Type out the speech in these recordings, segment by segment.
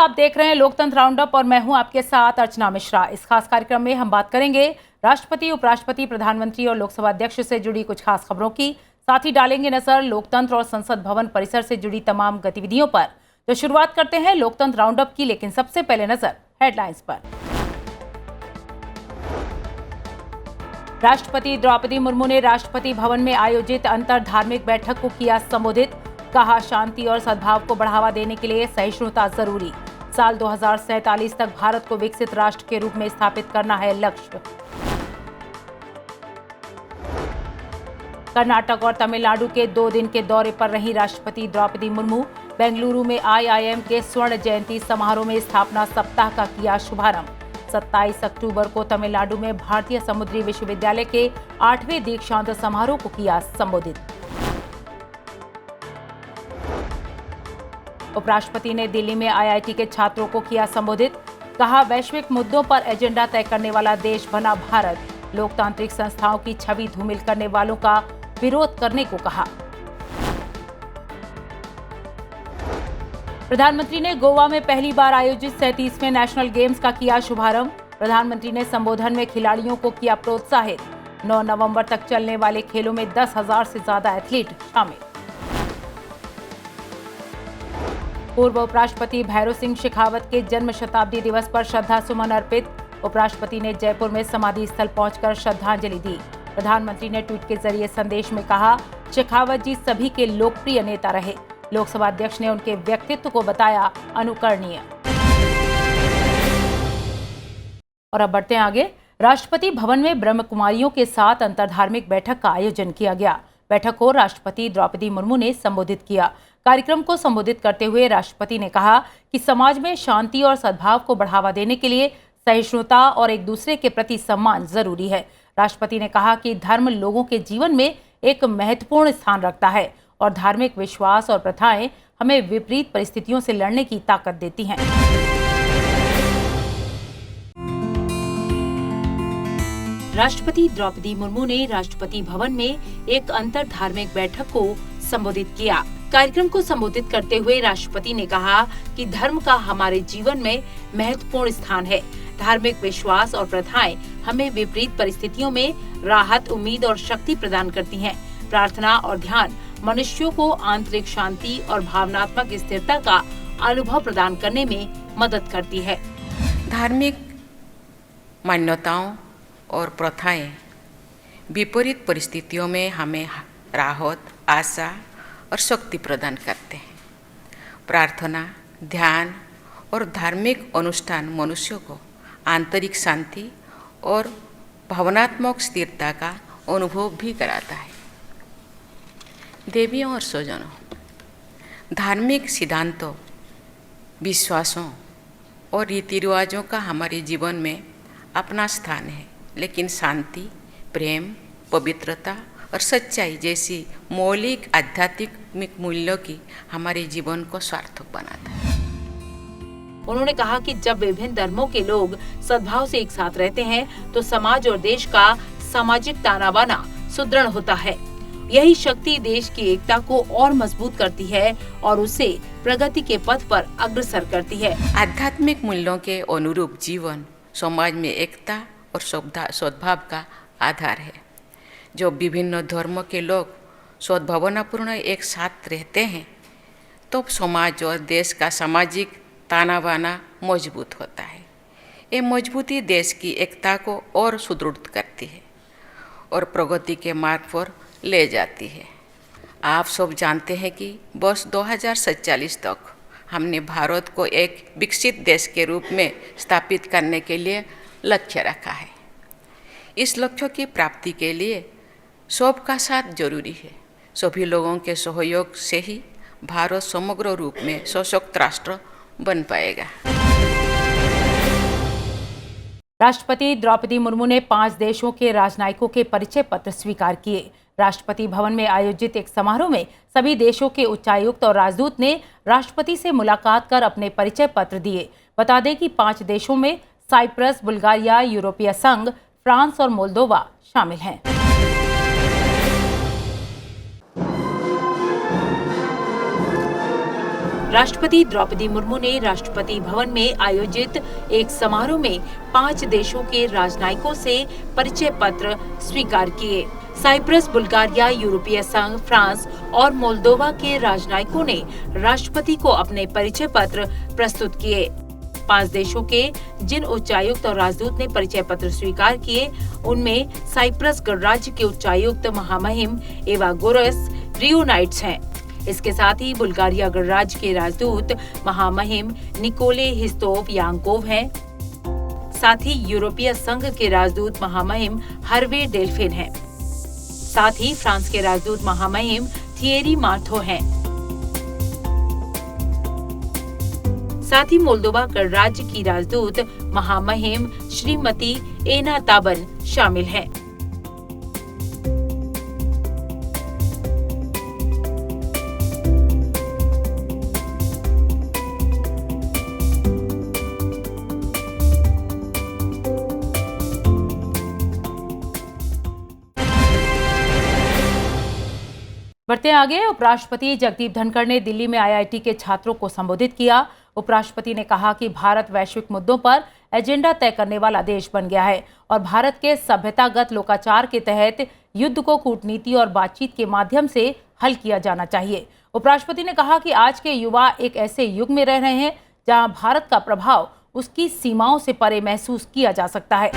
आप देख रहे हैं लोकतंत्र राउंडअप और मैं हूं आपके साथ अर्चना मिश्रा। इस खास कार्यक्रम में हम बात करेंगे राष्ट्रपति, उपराष्ट्रपति, प्रधानमंत्री और लोकसभा अध्यक्ष से जुड़ी कुछ खास खबरों की। साथ ही डालेंगे नजर लोकतंत्र और संसद भवन परिसर से जुड़ी तमाम गतिविधियों पर। तो शुरुआत करते हैं लोकतंत्र राउंडअप की, लेकिन सबसे पहले नजर हेडलाइंस पर। राष्ट्रपति द्रौपदी मुर्मू ने राष्ट्रपति भवन में आयोजित अंतर धार्मिक बैठक को किया संबोधित। कहा, शांति और सद्भाव को बढ़ावा देने के लिए सहिष्णुता जरूरी। साल 2047 तक भारत को विकसित राष्ट्र के रूप में स्थापित करना है लक्ष्य। कर्नाटक और तमिलनाडु के 2 दिन के दौरे पर रही राष्ट्रपति द्रौपदी मुर्मू। बेंगलुरु में आईआईएम के स्वर्ण जयंती समारोह में स्थापना सप्ताह का किया शुभारंभ। 27 अक्टूबर को तमिलनाडु में भारतीय समुद्री विश्वविद्यालय के 8वें दीक्षांत समारोह को किया संबोधित। उपराष्ट्रपति ने दिल्ली में आईआईटी के छात्रों को किया संबोधित। कहा, वैश्विक मुद्दों पर एजेंडा तय करने वाला देश बना भारत। लोकतांत्रिक संस्थाओं की छवि धूमिल करने वालों का विरोध करने को कहा। प्रधानमंत्री ने गोवा में पहली बार आयोजित 37वें नेशनल गेम्स का किया शुभारंभ। प्रधानमंत्री ने संबोधन में खिलाड़ियों को किया प्रोत्साहित। 9 नवंबर तक चलने वाले खेलों में 10,000 से ज्यादा एथलीट शामिल। पूर्व उपराष्ट्रपति भैरों सिंह शेखावत के जन्म शताब्दी दिवस पर श्रद्धा सुमन अर्पित। उपराष्ट्रपति ने जयपुर में समाधि स्थल पहुंचकर श्रद्धांजलि दी। प्रधानमंत्री ने ट्वीट के जरिए संदेश में कहा, शेखावत जी सभी के लोकप्रिय नेता रहे। लोकसभा अध्यक्ष ने उनके व्यक्तित्व को बताया अनुकरणीय। और अब बढ़ते हैं आगे। राष्ट्रपति भवन में ब्रह्म कुमारियों के साथ अंतरधार्मिक बैठक का आयोजन किया गया। बैठक को राष्ट्रपति द्रौपदी मुर्मू ने संबोधित किया। कार्यक्रम को संबोधित करते हुए राष्ट्रपति ने कहा कि समाज में शांति और सद्भाव को बढ़ावा देने के लिए सहिष्णुता और एक दूसरे के प्रति सम्मान जरूरी है। राष्ट्रपति ने कहा कि धर्म लोगों के जीवन में एक महत्वपूर्ण स्थान रखता है और धार्मिक विश्वास और प्रथाएं हमें विपरीत परिस्थितियों से लड़ने की ताकत देती हैं। राष्ट्रपति द्रौपदी मुर्मू ने राष्ट्रपति भवन में एक अंतर धार्मिक बैठक को संबोधित किया। कार्यक्रम को संबोधित करते हुए राष्ट्रपति ने कहा कि धर्म का हमारे जीवन में महत्वपूर्ण स्थान है। धार्मिक विश्वास और प्रथाएं हमें विपरीत परिस्थितियों में राहत, उम्मीद और शक्ति प्रदान करती हैं। प्रार्थना और ध्यान मनुष्यों को आंतरिक शांति और भावनात्मक स्थिरता का अनुभव प्रदान करने में मदद करती है। धार्मिक मान्यताओं और प्रथाएं विपरीत परिस्थितियों में हमें राहत, आशा और शक्ति प्रदान करते हैं। प्रार्थना, ध्यान और धार्मिक अनुष्ठान मनुष्य को आंतरिक शांति और भावनात्मक स्थिरता का अनुभव भी कराता है। देवियों और स्वजनों, धार्मिक सिद्धांतों, विश्वासों और रीति रिवाजों का हमारे जीवन में अपना स्थान है, लेकिन शांति, प्रेम, पवित्रता और सच्चाई जैसी मौलिक आध्यात्मिक मूल्यों की हमारे जीवन को सार्थक बनाता है। उन्होंने कहा कि जब विभिन्न धर्मों के लोग सद्भाव से एक साथ रहते हैं तो समाज और देश का सामाजिक ताना बाना सुदृढ़ होता है। यही शक्ति देश की एकता को और मजबूत करती है और उसे प्रगति के पथ पर अग्रसर करती है। आध्यात्मिक मूल्यों के अनुरूप जीवन समाज में एकता और सद्भाव का आधार है। जो विभिन्न धर्मों के लोग सद्भावनापूर्ण एक साथ रहते हैं तो समाज और देश का सामाजिक ताना बाना मजबूत होता है। ये मजबूती देश की एकता को और सुदृढ़ करती है और प्रगति के मार्ग पर ले जाती है। आप सब जानते हैं कि वर्ष 2047 तक हमने भारत को एक विकसित देश के रूप में स्थापित करने के लिए लक्ष्य रखा है। इस लक्ष्य की प्राप्ति के लिए सबका साथ जरूरी है। सभी लोगों के सहयोग से ही भारत समग्र रूप में सशक्त राष्ट्र बन पाएगा। राष्ट्रपति द्रौपदी मुर्मू ने 5 देशों के राजनयिकों के परिचय पत्र स्वीकार किए। राष्ट्रपति भवन में आयोजित एक समारोह में सभी देशों के उच्चायुक्त और राजदूत ने राष्ट्रपति से मुलाकात कर अपने परिचय पत्र दिए। बता दें कि 5 देशों में साइप्रस, बुल्गारिया, यूरोपीय संघ, फ्रांस और मोल्दोवा शामिल हैं। राष्ट्रपति द्रौपदी मुर्मू ने राष्ट्रपति भवन में आयोजित एक समारोह में 5 देशों के राजनयिकों से परिचय पत्र स्वीकार किए। साइप्रस, बुल्गारिया, यूरोपीय संघ, फ्रांस और मोल्दोवा के राजनयिकों ने राष्ट्रपति को अपने परिचय पत्र प्रस्तुत किए। 5 देशों के जिन उच्चायुक्त और राजदूत ने परिचय पत्र स्वीकार किए, उनमें साइप्रस गणराज्य के उच्चायुक्त महामहिम एवागोरस रियोनाइट्स हैं। इसके साथ ही बुल्गारिया गणराज्य के राजदूत महामहिम निकोले हिस्तोव यांकोव हैं। साथ ही यूरोपीय संघ के राजदूत महामहिम हर्वे डेल्फिन हैं। साथ ही फ्रांस के राजदूत महामहिम थिएरी मार्थो हैं। साथ ही मोल्दोवा गणराज्य की राजदूत महामहिम श्रीमती एना ताबन शामिल हैं। बढ़ते आगे, उपराष्ट्रपति जगदीप धनखड़ ने दिल्ली में आईआईटी के छात्रों को संबोधित किया। उपराष्ट्रपति ने कहा कि भारत वैश्विक मुद्दों पर एजेंडा तय करने वाला देश बन गया है और भारत के सभ्यतागत लोकाचार के तहत युद्ध को कूटनीति और बातचीत के माध्यम से हल किया जाना चाहिए। उपराष्ट्रपति ने कहा कि आज के युवा एक ऐसे युग में रह रहे हैं जहां भारत का प्रभाव उसकी सीमाओं से परे महसूस किया जा सकता है।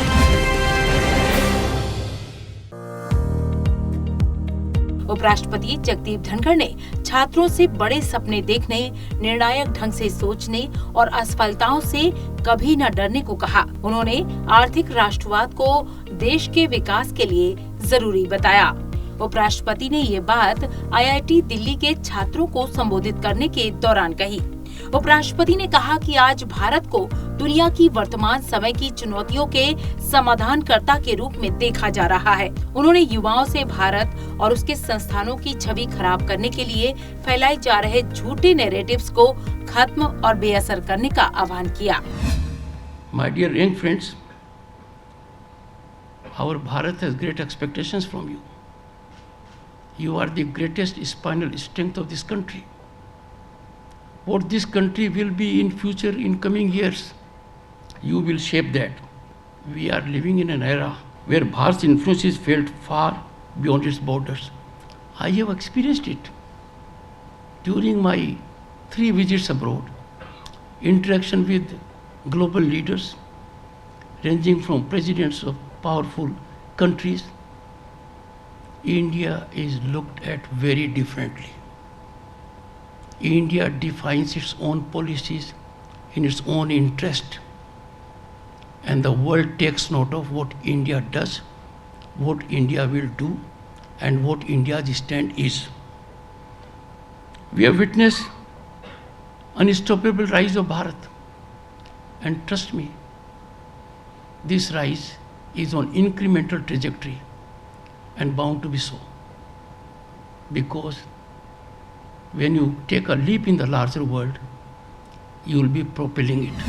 उपराष्ट्रपति जगदीप धनखड़ ने छात्रों से बड़े सपने देखने, निर्णायक ढंग से सोचने और असफलताओं से कभी न डरने को कहा। उन्होंने आर्थिक राष्ट्रवाद को देश के विकास के लिए जरूरी बताया। उपराष्ट्रपति ने ये बात आईआईटी दिल्ली के छात्रों को संबोधित करने के दौरान कही। उपराष्ट्रपति ने कहा कि आज भारत को दुनिया की वर्तमान समय की चुनौतियों के समाधानकर्ता के रूप में देखा जा रहा है। उन्होंने युवाओं से भारत और उसके संस्थानों की छवि खराब करने के लिए फैलाए जा रहे झूठे नैरेटिव्स को खत्म और बेअसर करने का आह्वान किया। My dear young friends, our Bharat has great expectations from you. You are the greatest spinal strength of this country. What this country will be in future, in coming years, you will shape that. We are living in an era where Bharat's influence is felt far beyond its borders. I have experienced it during my 3 visits abroad, interaction with global leaders ranging from presidents of powerful countries. India is looked at very differently. India defines its own policies in its own interest, and the world takes note of what India does, what India will do, and what India's stand is. We have witnessed unstoppable rise of Bharat, and trust me, this rise is on incremental trajectory and bound to be so, because when you take a leap in the larger world, you will be propelling it.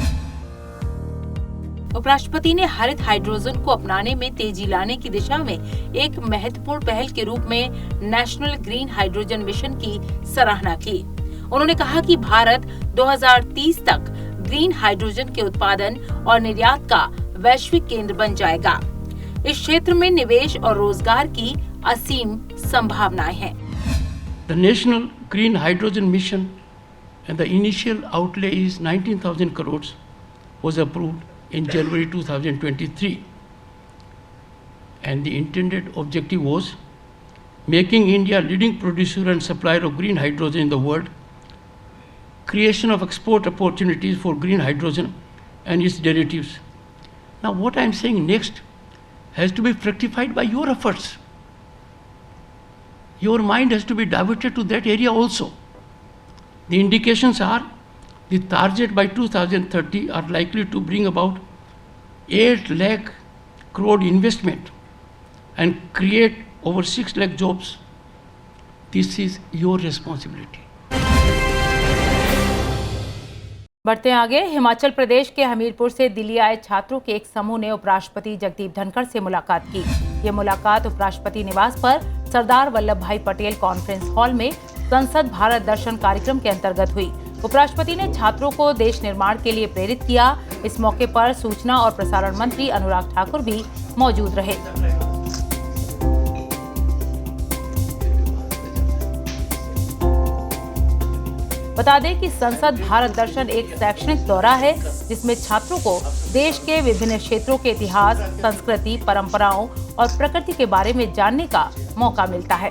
उपराष्ट्रपति ने हरित hydrogen को अपनाने में तेजी लाने की दिशा में एक महत्वपूर्ण पहल के रूप में नेशनल ग्रीन हाइड्रोजन मिशन की सराहना की। उन्होंने कहा कि भारत 2030 तक ग्रीन हाइड्रोजन के उत्पादन और निर्यात का वैश्विक केंद्र बन जाएगा। इस क्षेत्र में निवेश और रोजगार की असीम संभावनाएं हैं। The National Green Hydrogen Mission and the initial outlay is 19,000 crores was approved in January 2023, and the intended objective was making India leading producer and supplier of green hydrogen in the world, creation of export opportunities for green hydrogen and its derivatives. Now what I am saying next has to be fructified by your efforts. Your mind has to be diverted to that area also. The indications are the target by 2030 are likely to bring about 8 lakh crore investment and create over 6 lakh jobs. This is your responsibility. बढ़ते आगे, हिमाचल प्रदेश के हमीरपुर से दिल्ली आए छात्रों के एक समूह ने उपराष्ट्रपति जगदीप धनखड़ से मुलाकात की। ये मुलाकात उपराष्ट्रपति निवास पर सरदार वल्लभ भाई पटेल कॉन्फ्रेंस हॉल में संसद भारत दर्शन कार्यक्रम के अंतर्गत हुई। उपराष्ट्रपति ने छात्रों को देश निर्माण के लिए प्रेरित किया। इस मौके पर सूचना और प्रसारण मंत्री अनुराग ठाकुर भी मौजूद रहे। बता दें कि संसद भारत दर्शन एक शैक्षणिक दौरा है जिसमें छात्रों को देश के विभिन्न क्षेत्रों के इतिहास, संस्कृति, परंपराओं और प्रकृति के बारे में जानने का मौका मिलता है।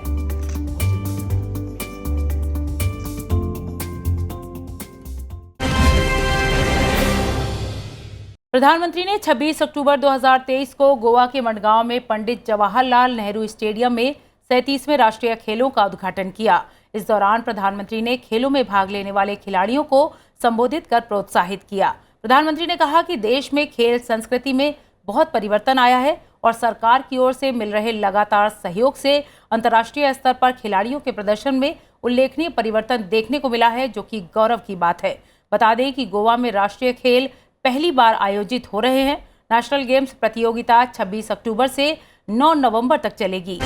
प्रधानमंत्री ने 26 अक्टूबर 2023 को गोवा के मडगांव में पंडित जवाहरलाल नेहरू स्टेडियम में 37वें राष्ट्रीय खेलों का उद्घाटन किया। इस दौरान प्रधानमंत्री ने खेलों में भाग लेने वाले खिलाड़ियों को संबोधित कर प्रोत्साहित किया। प्रधानमंत्री ने कहा कि देश में खेल संस्कृति में बहुत परिवर्तन आया है और सरकार की ओर से मिल रहे लगातार सहयोग से अंतर्राष्ट्रीय स्तर पर खिलाड़ियों के प्रदर्शन में उल्लेखनीय परिवर्तन देखने को मिला है, जो कि गौरव की बात है। बता दें कि गोवा में राष्ट्रीय खेल पहली बार आयोजित हो रहे हैं। नेशनल गेम्स प्रतियोगिता 26 अक्टूबर से 9 नवंबर तक चलेगी।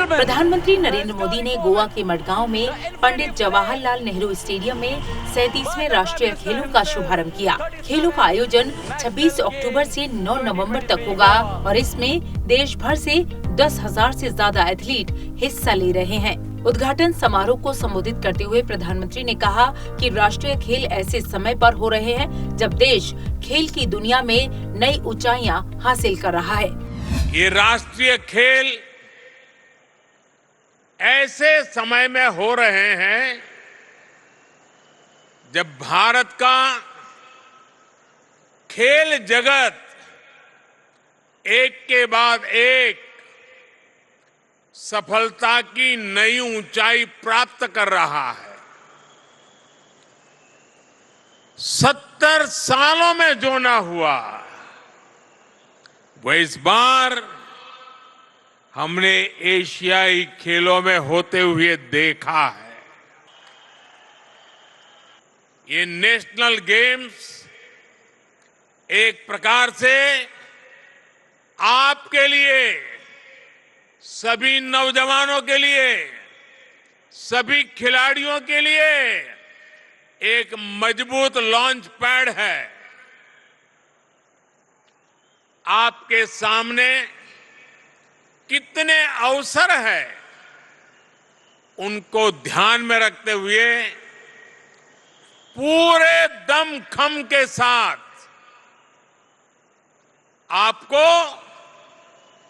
प्रधानमंत्री नरेंद्र मोदी ने गोवा के मडगांव में पंडित जवाहरलाल नेहरू स्टेडियम में 37वें राष्ट्रीय खेलों का शुभारंभ किया। खेलों का आयोजन 26 अक्टूबर से 9 नवंबर तक होगा और इसमें देश भर से 10,000 से ज्यादा एथलीट हिस्सा ले रहे हैं। उद्घाटन समारोह को संबोधित करते हुए प्रधानमंत्री ने कहा कि राष्ट्रीय खेल ऐसे समय पर हो रहे हैं जब देश खेल की दुनिया में नई ऊंचाइयां हासिल कर रहा है। ये राष्ट्रीय खेल ऐसे समय में हो रहे हैं जब भारत का खेल जगत एक के बाद एक सफलता की नई ऊंचाई प्राप्त कर रहा है। 70 सालों में जो ना हुआ वो इस बार हमने एशियाई खेलों में होते हुए देखा है। ये नेशनल गेम्स एक प्रकार से आपके लिए, सभी नौजवानों के लिए, सभी खिलाड़ियों के लिए एक मजबूत लॉन्च पैड है। आपके सामने कितने अवसर हैं, उनको ध्यान में रखते हुए पूरे दमखम के साथ आपको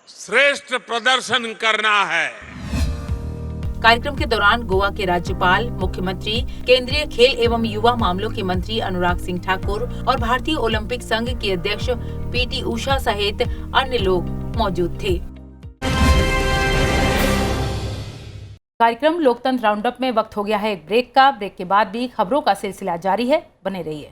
श्रेष्ठ प्रदर्शन करना है। कार्यक्रम के दौरान गोवा के राज्यपाल, मुख्यमंत्री, केंद्रीय खेल एवं युवा मामलों के मंत्री अनुराग सिंह ठाकुर और भारतीय ओलंपिक संघ के अध्यक्ष पीटी उषा सहित अन्य लोग मौजूद थे। कार्यक्रम लोकतंत्र राउंडअप में वक्त हो गया है एक ब्रेक का। ब्रेक के बाद भी खबरों का सिलसिला जारी है, बने रहिए।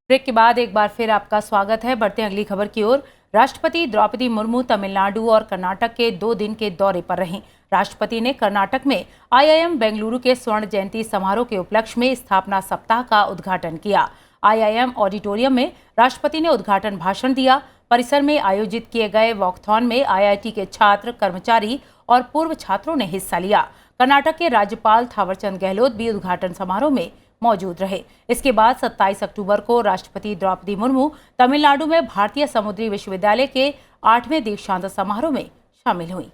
ब्रेक के बाद एक बार फिर आपका स्वागत है। बढ़ते हैं अगली खबर की ओर। राष्ट्रपति द्रौपदी मुर्मू तमिलनाडु और कर्नाटक के 2 दिन के दौरे पर रहीं। राष्ट्रपति ने कर्नाटक में IIM बेंगलुरु के स्वर्ण जयंती समारोह के उपलक्ष्य में स्थापना सप्ताह का उद्घाटन किया। IIM ऑडिटोरियम में राष्ट्रपति ने उद्घाटन भाषण दिया। परिसर में आयोजित किए गए वॉकथॉन में IIT के छात्र, कर्मचारी और पूर्व छात्रों ने हिस्सा लिया। कर्नाटक के राज्यपाल थावरचंद गहलोत भी उद्घाटन समारोह में मौजूद रहे। इसके बाद 27 अक्टूबर को राष्ट्रपति द्रौपदी मुर्मू तमिलनाडु में भारतीय समुद्री विश्वविद्यालय के 8वें दीक्षांत समारोह में शामिल हुई।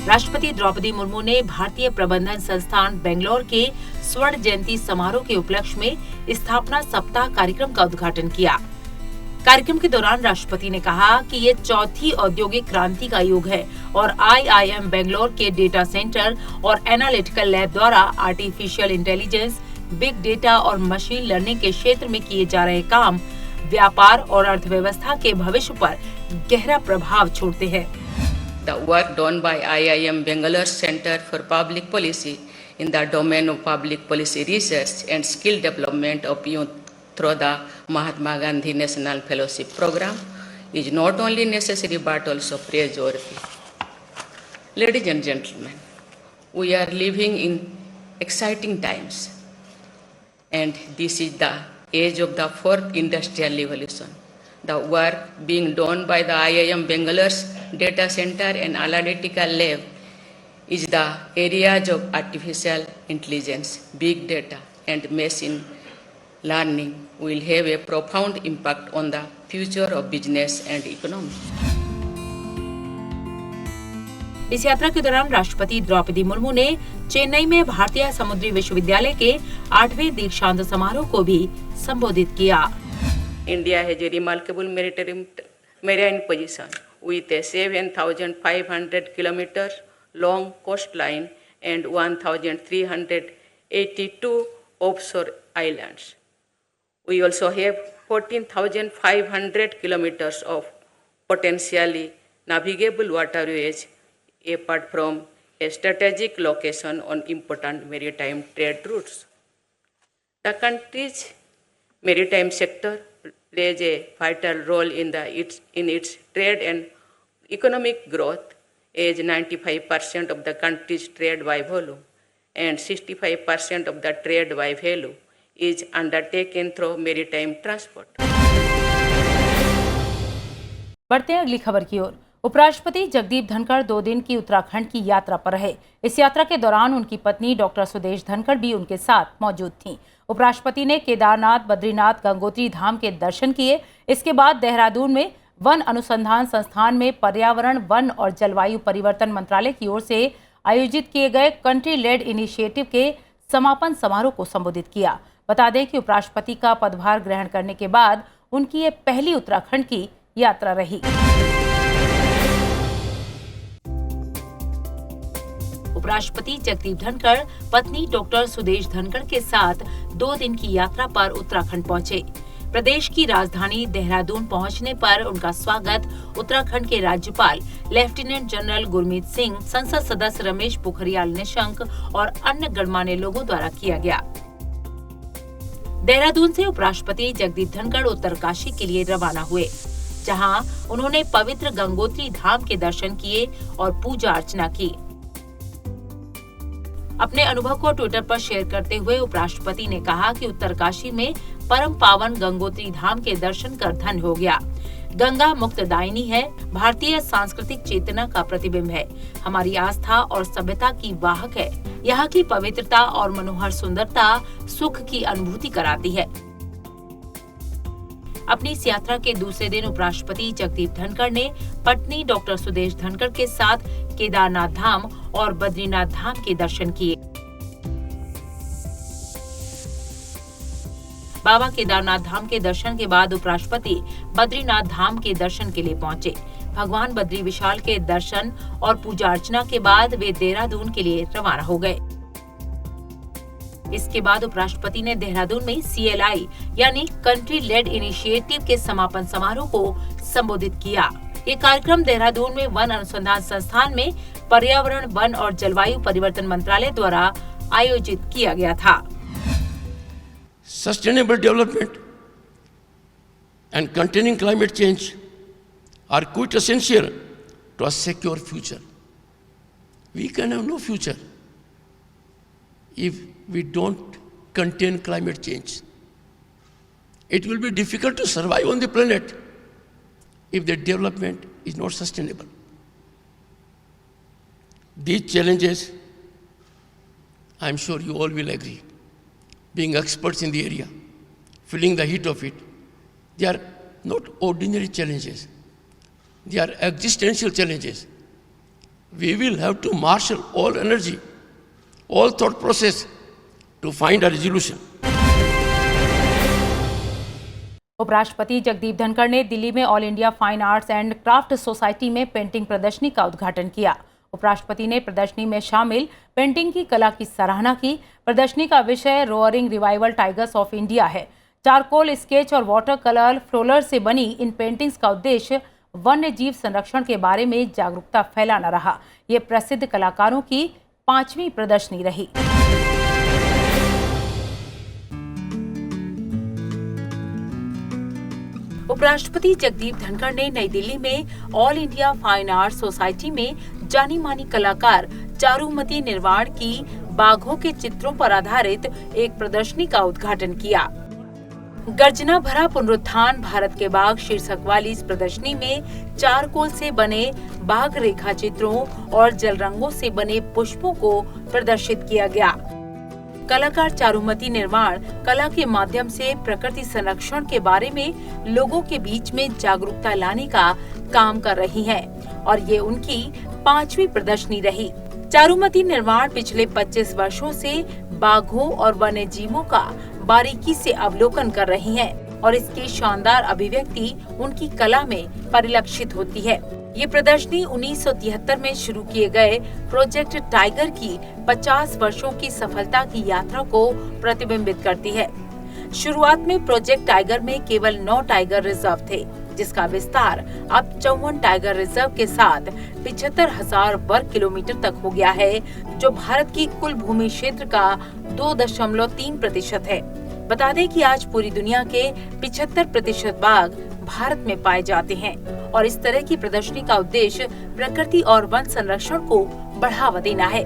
राष्ट्रपति द्रौपदी मुर्मू ने भारतीय प्रबंधन संस्थान बेंगलोर के स्वर्ण जयंती समारोह के उपलक्ष्य में स्थापना सप्ताह कार्यक्रम का उद्घाटन किया। कार्यक्रम के दौरान राष्ट्रपति ने कहा कि ये चौथी औद्योगिक क्रांति का युग है और IIM बेंगलोर के डेटा सेंटर और एनालिटिकल लैब द्वारा आर्टिफिशियल इंटेलिजेंस, बिग डेटा और मशीन लर्निंग के क्षेत्र में किए जा रहे काम व्यापार और अर्थव्यवस्था के भविष्य पर गहरा प्रभाव छोड़ते हैं। The work done by IIM Bangalore Center for Public Policy in the domain of public policy research and skill development of youth through the Mahatma Gandhi National Fellowship Program is not only necessary but also praiseworthy. Ladies and gentlemen, we are living in exciting times, and this is the age of the fourth industrial revolution. The work being done by the IIM Bangalore's data center and analytical lab is the areas of artificial intelligence, big data, and machine learning will have a profound impact on the future of business and economy. इस यात्रा के दौरान राष्ट्रपति द्रौपदी मुर्मू ने चेन्नई में भारतीय समुद्री विश्वविद्यालय के 8वें दीक्षांत समारोह को भी संबोधित किया। India has a remarkable marine position with a 7,500 kilometers long coastline and 1,382 offshore islands. We also have 14,500 kilometers of potentially navigable waterways, apart from a strategic location on important maritime trade routes. The country's maritime sector plays a vital role in its trade and economic growth, as 95% of the country's trade by volume and 65% of the trade by value is undertaken through maritime transport. बढ़ते हैं अगली खबर की ओर। उपराष्ट्रपति जगदीप धनखड़ 2 दिन की उत्तराखंड की यात्रा पर रहे। इस यात्रा के दौरान उनकी पत्नी डॉक्टर सुदेश धनखड़ भी उनके साथ मौजूद थीं। उपराष्ट्रपति ने केदारनाथ, बद्रीनाथ, गंगोत्री धाम के दर्शन किए। इसके बाद देहरादून में वन अनुसंधान संस्थान में पर्यावरण, वन और जलवायु परिवर्तन मंत्रालय की ओर से आयोजित किए गए कंट्री लेड इनिशिएटिव के समापन समारोह को संबोधित किया। बता दें कि उपराष्ट्रपति का पदभार ग्रहण करने के बाद उनकी ये पहली उत्तराखंड की यात्रा रही। उपराष्ट्रपति जगदीप धनखड़ पत्नी डॉक्टर सुदेश धनखड़ के साथ 2 दिन की यात्रा पर उत्तराखंड पहुंचे। प्रदेश की राजधानी देहरादून पहुंचने पर उनका स्वागत उत्तराखंड के राज्यपाल लेफ्टिनेंट जनरल गुरमीत सिंह, संसद सदस्य रमेश पोखरियाल निशंक और अन्य गणमान्य लोगों द्वारा किया गया। देहरादून से उपराष्ट्रपति जगदीप धनखड़ उत्तरकाशी के लिए रवाना हुए, जहां उन्होंने पवित्र गंगोत्री धाम के दर्शन किए और पूजा अर्चना की। अपने अनुभव को ट्विटर पर शेयर करते हुए उपराष्ट्रपति ने कहा कि उत्तरकाशी में परम पावन गंगोत्री धाम के दर्शन कर धन्य हो गया। गंगा मुक्तदायिनी है, भारतीय सांस्कृतिक चेतना का प्रतिबिंब है, हमारी आस्था और सभ्यता की वाहक है। यहाँ की पवित्रता और मनोहर सुंदरता सुख की अनुभूति कराती है। अपनी इस यात्रा के दूसरे दिन उपराष्ट्रपति जगदीप धनखड़ ने पत्नी डॉक्टर सुदेश धनखड़ के साथ केदारनाथ धाम और बद्रीनाथ धाम के दर्शन किए। बाबा केदारनाथ धाम के दर्शन के बाद उपराष्ट्रपति बद्रीनाथ धाम के दर्शन के लिए पहुंचे। भगवान बद्री विशाल के दर्शन और पूजा अर्चना के बाद वे देहरादून के लिए रवाना हो गए। इसके बाद उपराष्ट्रपति ने देहरादून में CLI यानी कंट्री लेड इनिशिएटिव के समापन समारोह को संबोधित किया। ये कार्यक्रम देहरादून में वन अनुसंधान संस्थान में पर्यावरण, वन और जलवायु परिवर्तन मंत्रालय द्वारा आयोजित किया गया था। Sustainable development and containing climate change are quite essential to a secure future. We can have no future if we don't contain climate change. It will be difficult to survive on the planet if the development is not sustainable. These challenges, I'm sure you all will agree, being experts in the area, feeling the heat of it, they are not ordinary challenges. They are existential challenges. We will have to marshal all energy, all thought process to find a resolution. उपराष्ट्रपति जगदीप धनखड़ ने दिल्ली में all India fine arts and craft society में painting प्रदर्शनी का उद्घाटन किया। उपराष्ट्रपति ने प्रदर्शनी में शामिल पेंटिंग की कला की सराहना की। प्रदर्शनी का विषय roaring revival tigers of India है। चारकोल, स्केच और वाटर कलर फ्लोलर से बनी इन पेंटिंग्स का उद्देश्य वन्य जीव संरक्षण के बारे में जागरूकता फैलाना रहा। ये प्रसिद्ध कलाकारों की 5वीं प्रदर्शनी रही। उपराष्ट्रपति जगदीप धनखड़ ने नई दिल्ली में all India fine art society में जानी मानी कलाकार चारुमती निर्वाण की बाघों के चित्रों पर आधारित एक प्रदर्शनी का उद्घाटन किया। गर्जना भरा पुनरुत्थान भारत के बाघ शीर्षक वाली इस प्रदर्शनी में चारकोल से बने बाघ रेखा चित्रों और जल रंगों से बने पुष्पों को प्रदर्शित किया गया। कलाकार चारुमती निर्माण कला के माध्यम से प्रकृति संरक्षण के बारे में लोगों के बीच में जागरूकता लाने का काम कर रही हैं और ये उनकी 5वीं प्रदर्शनी रही। चारुमती निर्माण पिछले 25 वर्षों से बाघों और वन्य जीवों का बारीकी से अवलोकन कर रही हैं और इसकी शानदार अभिव्यक्ति उनकी कला में परिलक्षित होती है। ये प्रदर्शनी 1973 में शुरू किए गए प्रोजेक्ट टाइगर की 50 वर्षों की सफलता की यात्रा को प्रतिबिंबित करती है। शुरुआत में प्रोजेक्ट टाइगर में केवल 9 टाइगर रिजर्व थे, जिसका विस्तार अब 54 टाइगर रिजर्व के साथ 75,000 वर्ग किलोमीटर तक हो गया है, जो भारत की कुल भूमि क्षेत्र का 2.3% है। बता दें कि आज पूरी दुनिया के 75% बाघ भारत में पाए जाते हैं और इस तरह की प्रदर्शनी का उद्देश्य प्रकृति और वन संरक्षण को बढ़ावा देना है।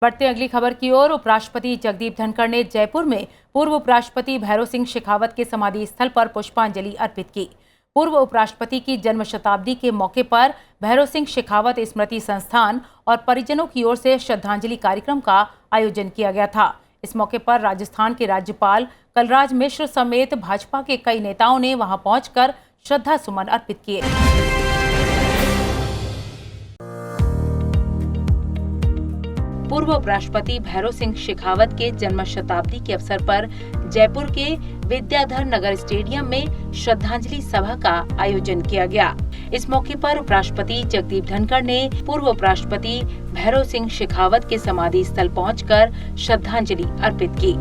बढ़ते अगली खबर की ओर। उपराष्ट्रपति जगदीप धनखड़ ने जयपुर में पूर्व उपराष्ट्रपति भैरों सिंह शेखावत के समाधि स्थल पर पुष्पांजलि अर्पित की। पूर्व उपराष्ट्रपति की जन्म शताब्दी के मौके पर भैरों सिंह शेखावत स्मृति संस्थान और परिजनों की ओर से श्रद्धांजलि कार्यक्रम का आयोजन किया गया था। इस मौके पर राजस्थान के राज्यपाल कलराज मिश्र समेत भाजपा के कई नेताओं ने वहां पहुंचकर श्रद्धा सुमन अर्पित किए। पूर्व उपराष्ट्रपति भैरों सिंह शेखावत के जन्म शताब्दी के अवसर पर जयपुर के विद्याधर नगर स्टेडियम में श्रद्धांजलि सभा का आयोजन किया गया। इस मौके पर उपराष्ट्रपति जगदीप धनखड़ ने पूर्व उपराष्ट्रपति भैरों सिंह शेखावत के समाधि स्थल पहुंचकर श्रद्धांजलि अर्पित की।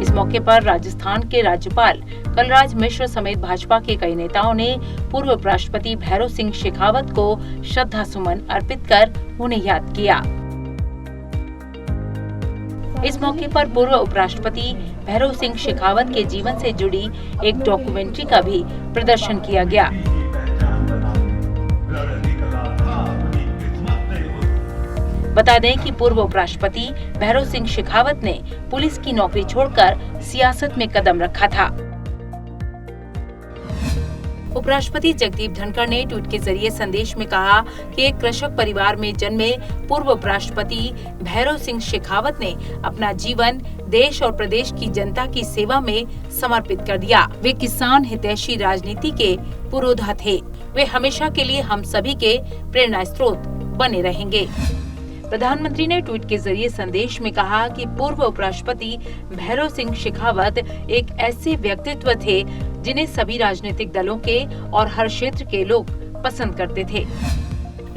इस मौके पर राजस्थान के राज्यपाल कलराज मिश्र समेत भाजपा के कई नेताओं ने पूर्व उपराष्ट्रपति भैरों सिंह शेखावत को श्रद्धा सुमन अर्पित कर उन्हें याद किया। इस मौके पर पूर्व उपराष्ट्रपति भैरों सिंह शेखावत के जीवन से जुड़ी एक डॉक्यूमेंट्री का भी प्रदर्शन किया गया। बता दें कि पूर्व उपराष्ट्रपति भैरों सिंह शेखावत ने पुलिस की नौकरी छोड़कर सियासत में कदम रखा था। उपराष्ट्रपति जगदीप धनखड़ ने ट्वीट के जरिए संदेश में कहा कि एक कृषक परिवार में जन्मे पूर्व उपराष्ट्रपति भैरों सिंह शेखावत ने अपना जीवन देश और प्रदेश की जनता की सेवा में समर्पित कर दिया। वे किसान हितैषी राजनीति के पुरोधा थे। वे हमेशा के लिए हम सभी के प्रेरणा स्रोत बने रहेंगे। प्रधानमंत्री ने ट्वीट के जरिए संदेश में कहा कि पूर्व उपराष्ट्रपति भैरों सिंह शेखावत एक ऐसे व्यक्तित्व थे जिन्हें सभी राजनीतिक दलों के और हर क्षेत्र के लोग पसंद करते थे।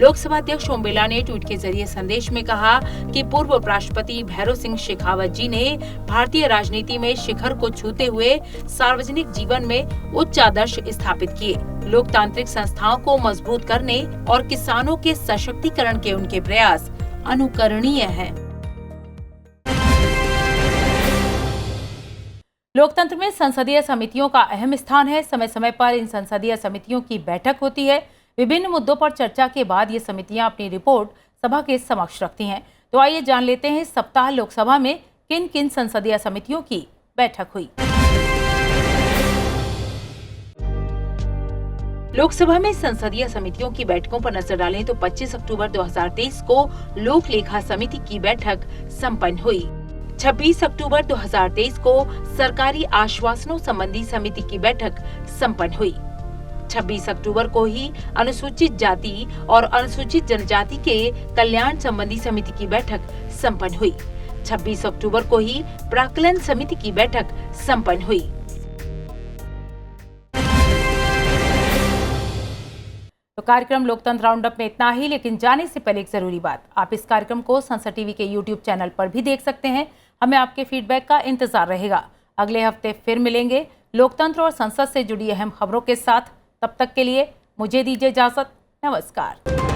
लोकसभा अध्यक्ष ओम बिरला ने ट्वीट के जरिए संदेश में कहा कि पूर्व उपराष्ट्रपति भैरों सिंह शेखावत जी ने भारतीय राजनीति में शिखर को छूते हुए सार्वजनिक जीवन में उच्च आदर्श स्थापित किए। लोकतांत्रिक संस्थाओं को मजबूत करने और किसानों के सशक्तिकरण के उनके प्रयास अनुकरणीय है। लोकतंत्र में संसदीय समितियों का अहम स्थान है। समय समय पर इन संसदीय समितियों की बैठक होती है। विभिन्न मुद्दों पर चर्चा के बाद ये समितियां अपनी रिपोर्ट सभा के समक्ष रखती हैं। तो आइए जान लेते हैं इस सप्ताह लोकसभा में किन किन संसदीय समितियों की बैठक हुई। लोकसभा में संसदीय समितियों की बैठकों पर नजर डालें तो 25 अक्टूबर 2023 को लोक लेखा समिति की बैठक संपन्न हुई। 26 अक्टूबर 2023 को सरकारी आश्वासनों संबंधी समिति की बैठक संपन्न हुई। 26 अक्टूबर को ही अनुसूचित जाति और अनुसूचित जनजाति के कल्याण संबंधी समिति की बैठक संपन्न हुई। 26 अक्टूबर को ही प्राक्कलन समिति की बैठक संपन्न हुई। तो कार्यक्रम लोकतंत्र राउंडअप में इतना ही, लेकिन जाने से पहले एक जरूरी बात, आप इस कार्यक्रम को संसद टीवी के YouTube चैनल पर भी देख सकते हैं। हमें आपके फीडबैक का इंतजार रहेगा। अगले हफ्ते फिर मिलेंगे लोकतंत्र और संसद से जुड़ी अहम खबरों के साथ। तब तक के लिए मुझे दीजिए इजाजत। नमस्कार।